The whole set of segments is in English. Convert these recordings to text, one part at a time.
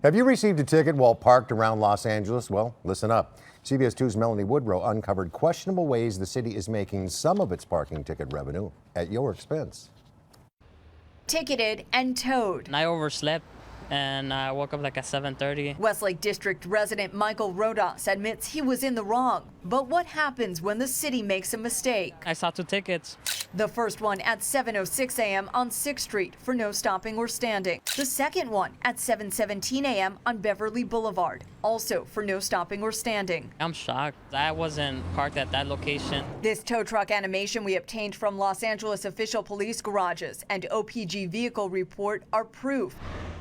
Have you received a ticket while parked around Los Angeles? Well, listen up. CBS 2's Melanie Woodrow uncovered questionable ways the city is making some of its parking ticket revenue at your expense. Ticketed and towed. I overslept and I woke up like at 7:30. Westlake District resident Michael Rodas admits he was in the wrong. But what happens when the city makes a mistake? I saw 2 tickets. The first one at 7:06 a.m. on 6th Street for no stopping or standing. The second one at 7:17 a.m. on Beverly Boulevard, also for no stopping or standing. I'm shocked. I wasn't parked at that location. This tow truck animation we obtained from Los Angeles official police garages and OPG vehicle report are proof.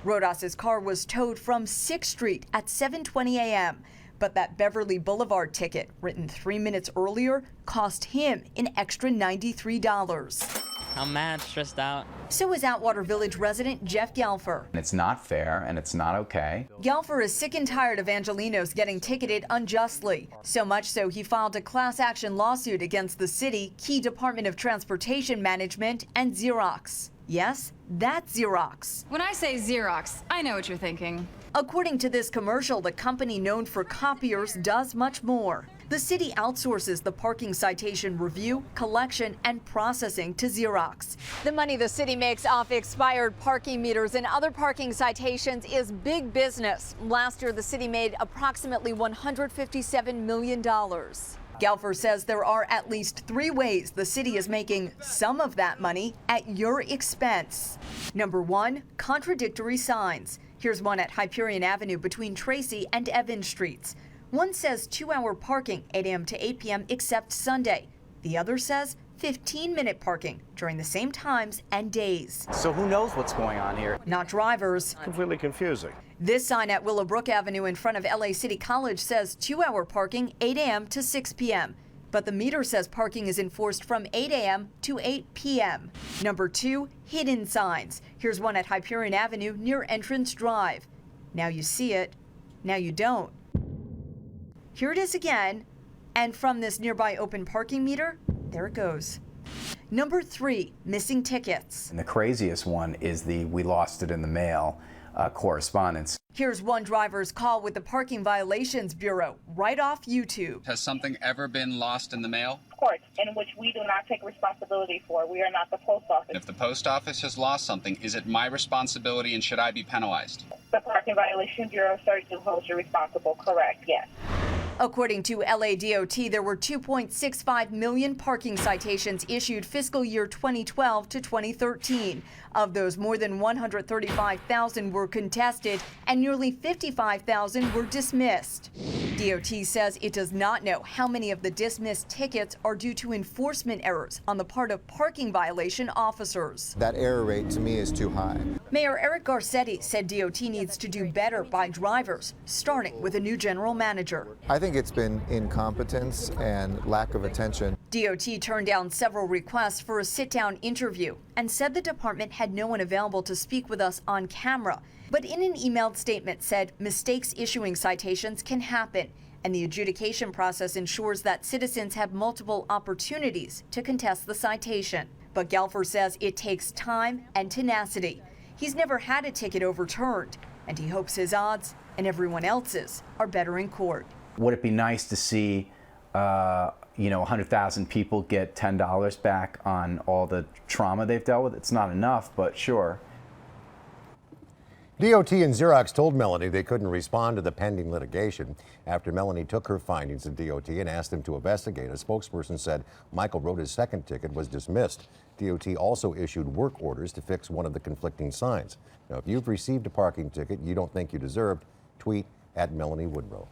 Rodas's car was towed from 6th Street at 7:20 a.m. But that Beverly Boulevard ticket, written 3 minutes earlier, cost him an extra $93. I'm mad, stressed out. So is Atwater Village resident Jeff Galfer. It's not fair and it's not okay. Galfer is sick and tired of Angelinos getting ticketed unjustly. So much so he filed a class action lawsuit against the city, key Department of Transportation Management, and Xerox. Yes, that's Xerox. When I say Xerox, I know what you're thinking. According to this commercial, the company known for copiers does much more. The city outsources the parking citation review, collection, and processing to Xerox. The money the city makes off expired parking meters and other parking citations is big business. Last year, the city made approximately $157 million. Galfer says there are at least 3 ways the city is making some of that money at your expense. Number 1, contradictory signs. Here's one at Hyperion Avenue between Tracy and Evans Streets. One says 2-hour parking, 8 a.m. to 8 p.m. except Sunday. The other says 15-minute parking during the same times and days. So who knows what's going on here? Not drivers. Completely confusing. This sign at Willowbrook Avenue in front of LA City College says 2-hour parking, 8 a.m. to 6 p.m. But the meter says parking is enforced from 8 a.m. to 8 p.m. Number 2, hidden signs. Here's one at Hyperion Avenue near Entrance Drive. Now you see it, now you don't. Here it is again, and from this nearby open parking meter, there it goes. Number 3, missing tickets. And the craziest one is the "we lost it in the mail" correspondence. Here's one driver's call with the Parking Violations Bureau right off YouTube. Has something ever been lost in the mail? Of course, in which we do not take responsibility for. We are not the post office. If the post office has lost something, is it my responsibility and should I be penalized? The Parking Violations Bureau certainly holds you responsible, correct, yes. According to LA DOT, there were 2.65 million parking citations issued fiscal year 2012 to 2013. Of those, more than 135,000 were contested and nearly 55,000 were dismissed. DOT says it does not know how many of the dismissed tickets are due to enforcement errors on the part of parking violation officers. That error rate to me is too high. Mayor Eric Garcetti said DOT needs to do better by drivers, starting with a new general manager. I think it's been incompetence and lack of attention. DOT turned down several requests for a sit-down interview and said the department had no one available to speak with us on camera. But in an emailed statement said mistakes issuing citations can happen, and the adjudication process ensures that citizens have multiple opportunities to contest the citation. But Galfer says it takes time and tenacity. He's never had a ticket overturned, and he hopes his odds and everyone else's are better in court. Would it be nice to see 100,000 people get $10 back on all the trauma they've dealt with? It's not enough, but sure. DOT and Xerox told Melanie they couldn't respond to the pending litigation. After Melanie took her findings to DOT and asked them to investigate, a spokesperson said Michael Roda's second ticket was dismissed. DOT also issued work orders to fix one of the conflicting signs. Now, if you've received a parking ticket you don't think you deserved, tweet at Melanie Woodrow.